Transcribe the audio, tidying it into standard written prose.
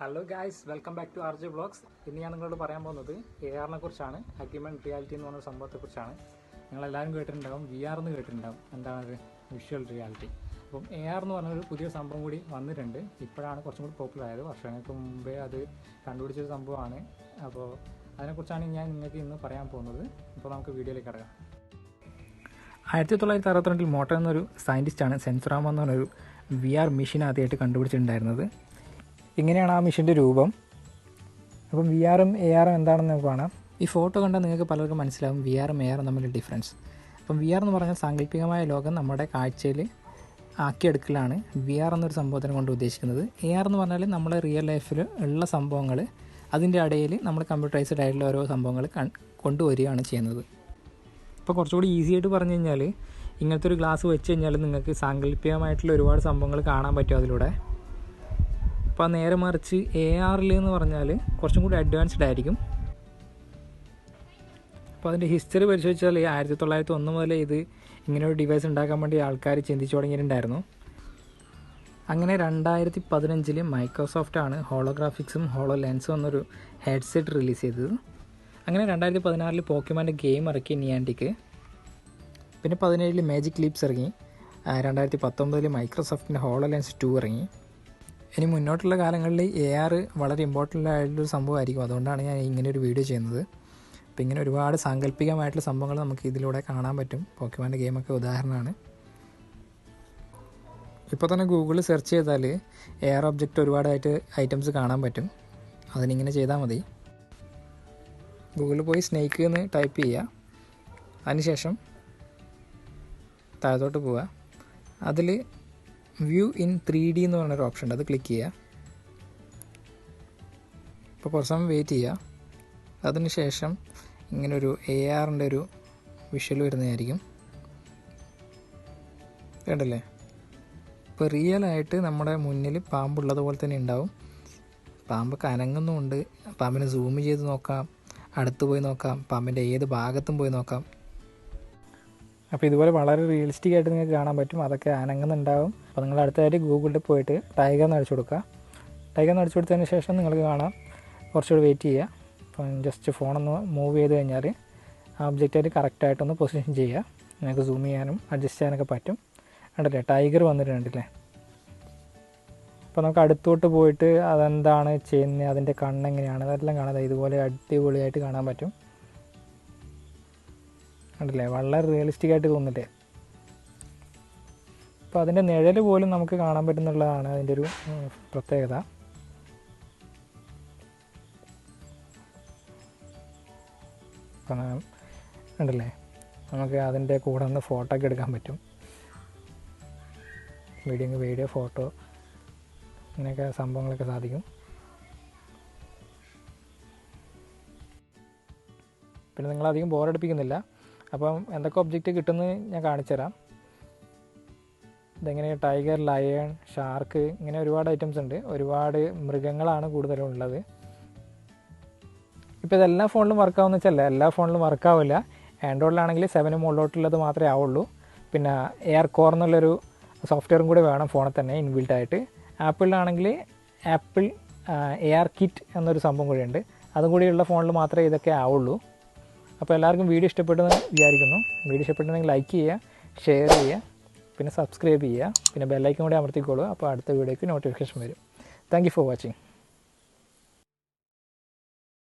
Hello guys, welcome back to RJ vlogs. ഇന്ന് ഞാൻ നിങ്ങളോട് പറയാൻ പോകുന്നത് AR കുറിച്ചാണ്. അഗ്യുമെൻറ്റ് റിയാലിറ്റി എന്ന് പറഞ്ഞ സംഭവത്തെക്കുറിച്ചാണ്. നിങ്ങളെല്ലാവരും കേട്ടിട്ടുണ്ടാകും, VR എന്ന് കേട്ടിട്ടുണ്ടാകും. എന്താണത്? Visual reality. അപ്പം AR എന്ന് പറഞ്ഞൊരു പുതിയ സംഭവം കൂടി വന്നിട്ടുണ്ട്. ഇപ്പോഴാണ് കുറച്ചും കൂടി പോപ്പുലർ ആയത്. വർഷങ്ങൾക്ക് മുമ്പേ അത് കണ്ടുപിടിച്ചൊരു സംഭവമാണ്. അപ്പോൾ അതിനെക്കുറിച്ചാണ് ഞാൻ നിങ്ങൾക്ക് ഇന്ന് പറയാൻ പോകുന്നത്. അപ്പോൾ നമുക്ക് വീഡിയോയിലേക്ക് കിടക്കാം. 1962 മോട്ടോ എന്നൊരു സയൻറ്റിസ്റ്റാണ് സെൻസുറാമ എന്ന് പറഞ്ഞൊരു VR മെഷീൻ ആദ്യമായിട്ട് കണ്ടുപിടിച്ചിട്ടുണ്ടായിരുന്നത്. ഇങ്ങനെയാണ് ആ മെഷീൻ്റെ രൂപം. അപ്പം VRും ARും എന്താണെന്ന് നമുക്ക് കാണാം. ഈ ഫോട്ടോ കണ്ടാൽ നിങ്ങൾക്ക് പലർക്കും മനസ്സിലാവും VRും ARും തമ്മിലുള്ള ഡിഫറൻസ്. അപ്പം VR എന്ന് പറഞ്ഞാൽ സാങ്കല്പികമായ ലോകം നമ്മുടെ കാഴ്ചയിൽ ആക്കിയെടുക്കലാണ് VR എന്നൊരു സംഭവത്തിനെ കൊണ്ട് ഉദ്ദേശിക്കുന്നത്. AR എന്ന് പറഞ്ഞാൽ നമ്മുടെ റിയൽ ലൈഫിൽ ഉള്ള സംഭവങ്ങൾ അതിൻ്റെ ഇടയിൽ നമ്മൾ കമ്പ്യൂട്ടറൈസ്ഡ് ആയിട്ടുള്ള ഓരോ സംഭവങ്ങൾ കൊണ്ടുവരികയാണ് ചെയ്യുന്നത്. ഇപ്പോൾ കുറച്ചുകൂടി ഈസി ആയിട്ട് പറഞ്ഞു കഴിഞ്ഞാൽ, ഇങ്ങനത്തെ ഒരു ഗ്ലാസ് വെച്ച് കഴിഞ്ഞാൽ നിങ്ങൾക്ക് സാങ്കല്പികമായിട്ടുള്ള ഒരുപാട് സംഭവങ്ങൾ കാണാൻ പറ്റും അതിലൂടെ. അപ്പോൾ നേരെ മറിച്ച് ARൽ എന്ന് പറഞ്ഞാൽ കുറച്ചും കൂടി അഡ്വാൻസ്ഡ് ആയിരിക്കും. അപ്പോൾ അതിൻ്റെ ഹിസ്റ്ററി പരിശോധിച്ചാൽ 1901 മുതൽ ഇത് ഇങ്ങനെയൊരു ഡിവൈസ് ഉണ്ടാക്കാൻ വേണ്ടി ആൾക്കാർ ചിന്തിച്ചു തുടങ്ങിയിട്ടുണ്ടായിരുന്നു. അങ്ങനെ 2015 മൈക്രോസോഫ്റ്റാണ് ഹോളോഗ്രാഫിക്സും ഹോളോ ലെൻസും എന്നൊരു ഹെഡ്സെറ്റ് റിലീസ് ചെയ്തത്. അങ്ങനെ 2016 പോക്കിമാൻ്റെ ഗെയിം ഇറക്കി നിയാൻറ്റിക്ക്. പിന്നെ 2017 മാജിക് ലീപ്സ് ഇറങ്ങി. 2019 മൈക്രോസോഫ്റ്റിൻ്റെ ഹോളോ ലെൻസ് 2 ഇറങ്ങി. ഇനി മുന്നോട്ടുള്ള കാലങ്ങളിൽ AR വളരെ ഇമ്പോർട്ടൻ്റ് ആയിട്ടുള്ളൊരു സംഭവമായിരിക്കും. അതുകൊണ്ടാണ് ഞാൻ ഇങ്ങനെ ഒരു വീഡിയോ ചെയ്യുന്നത്. അപ്പോൾ ഇങ്ങനെ ഒരുപാട് സാങ്കല്പികമായിട്ടുള്ള സംഭവങ്ങൾ നമുക്ക് ഇതിലൂടെ കാണാൻ പറ്റും. പോക്കിമാൻ്റെ ഗെയിമൊക്കെ ഉദാഹരണമാണ്. ഇപ്പോൾ തന്നെ ഗൂഗിളിൽ സെർച്ച് ചെയ്താൽ AR ഒബ്ജക്റ്റ് ഒരുപാടായിട്ട് ഐറ്റംസ് കാണാൻ പറ്റും. അതിനിങ്ങനെ ചെയ്താൽ മതി. ഗൂഗിളിൽ പോയി സ്നേക്ക് എന്ന് ടൈപ്പ് ചെയ്യുക. അതിനുശേഷം താഴത്തോട്ട് പോവുക. അതിൽ വ്യൂ ഇൻ 3D എന്ന് പറഞ്ഞൊരു ഓപ്ഷൻ ഉണ്ട്, അത് ക്ലിക്ക് ചെയ്യുക. ഇപ്പോൾ കുറച്ച് സമയം വെയിറ്റ് ചെയ്യുക. അതിനുശേഷം ഇങ്ങനൊരു ARൻ്റെ ഒരു വിഷ്വൽ വരുന്നതായിരിക്കും. കണ്ടല്ലേ? ഇപ്പോൾ റിയലായിട്ട് നമ്മുടെ മുന്നിൽ പാമ്പുള്ളതുപോലെ തന്നെ ഉണ്ടാവും. പാമ്പൊക്കെ അനങ്ങുന്നുമുണ്ട്. പാമ്പിനെ സൂം ചെയ്ത് നോക്കാം, അടുത്ത് പോയി നോക്കാം, പാമ്പിൻ്റെ ഏത് ഭാഗത്തും പോയി നോക്കാം. അപ്പോൾ ഇതുപോലെ വളരെ റിയലിസ്റ്റിക് ആയിട്ട് നിങ്ങൾക്ക് കാണാൻ പറ്റും. അതൊക്കെ അനങ്ങുന്നുണ്ടാവും. അപ്പോൾ നിങ്ങൾ അടുത്തായിട്ട് ഗൂഗിളിൽ പോയിട്ട് ടൈഗർ എന്ന് അടിച്ചു കൊടുക്കുക. ടൈഗർ എന്ന് അടിച്ചു കൊടുത്തതിന് ശേഷം നിങ്ങൾക്ക് കാണാം, കുറച്ചുകൂടി വെയിറ്റ് ചെയ്യുക. അപ്പം ജസ്റ്റ് ഫോണൊന്ന് മൂവ് ചെയ്ത് കഴിഞ്ഞാൽ ആ ഒബ്ജക്റ്റായിട്ട് കറക്റ്റായിട്ടൊന്ന് പൊസിഷൻ ചെയ്യുക. നിങ്ങൾക്ക് സൂം ചെയ്യാനും അഡ്ജസ്റ്റ് ചെയ്യാനൊക്കെ പറ്റും. കണ്ടില്ലേ, ടൈഗർ വന്നിട്ടുണ്ടല്ലേ? അപ്പോൾ നമുക്ക് അടുത്തോട്ട് പോയിട്ട് അതെന്താണ് ചെയ്യുന്നത്, അതിൻ്റെ കണ്ണെങ്ങനെയാണ്, അതെല്ലാം കാണാതെ ഇതുപോലെ അടിപൊളിയായിട്ട് കാണാൻ പറ്റും. കണ്ടില്ലേ? വളരെ റിയലിസ്റ്റിക് ആയിട്ട് തോന്നില്ലേ? അപ്പോൾ അതിൻ്റെ നിഴൽ പോലും നമുക്ക് കാണാൻ പറ്റുന്നുള്ളതാണ് അതിൻ്റെ ഒരു പ്രത്യേകത. അപ്പം കണ്ടില്ലേ, നമുക്ക് അതിൻ്റെ കൂടെ ഒന്ന് ഫോട്ടോ ഒക്കെ എടുക്കാൻ പറ്റും. വീഡിയോ ഫോട്ടോ ഇങ്ങനെയൊക്കെ സംഭവങ്ങളൊക്കെ സാധിക്കും. പിന്നെ നിങ്ങളധികം ബോറടിപ്പിക്കുന്നില്ല. അപ്പം എന്തൊക്കെ ഒബ്ജക്റ്റ് കിട്ടുമെന്ന് ഞാൻ കാണിച്ചു തരാം. ഇതെങ്ങനെ ടൈഗർ, ലയൺ, ഷാർക്ക്, ഇങ്ങനെ ഒരുപാട് ഐറ്റംസ് ഉണ്ട്. ഒരുപാട് മൃഗങ്ങളാണ് കൂടുതലും ഉള്ളത്. ഇപ്പോൾ ഇതെല്ലാ ഫോണിലും വർക്കാവുന്ന വെച്ചാൽ എല്ലാ ഫോണിലും വർക്കാവില്ല. ആൻഡ്രോയിഡിലാണെങ്കിൽ 7 മുകളിലോട്ടുള്ളത് മാത്രമേ ആവുള്ളൂ. പിന്നെ AR കോർ എന്നുള്ളൊരു സോഫ്റ്റ്വെയറും കൂടി വേണം ഫോണിൽ തന്നെ ഇൻബിൽട്ടായിട്ട്. ആപ്പിളിലാണെങ്കിൽ ആപ്പിൾ AR കിറ്റ് എന്നൊരു സംഭവം കൂടിയുണ്ട്. അതും കൂടിയുള്ള ഫോണിൽ മാത്രമേ ഇതൊക്കെ ആവുള്ളൂ. അപ്പോൾ എല്ലാവർക്കും വീഡിയോ ഇഷ്ടപ്പെട്ടെന്ന് വിചാരിക്കുന്നു. വീഡിയോ ഇഷ്ടപ്പെട്ടെങ്കിൽ ലൈക്ക് ചെയ്യുക, ഷെയർ ചെയ്യുക, പിന്നെ സബ്സ്ക്രൈബ് ചെയ്യുക, പിന്നെ ബെല്ലൈക്കൺ കൂടി അമർത്തിക്കോളൂ. അപ്പോൾ അടുത്ത വീഡിയോയ്ക്ക് നോട്ടിഫിക്കേഷൻ വരും. Thank you for watching.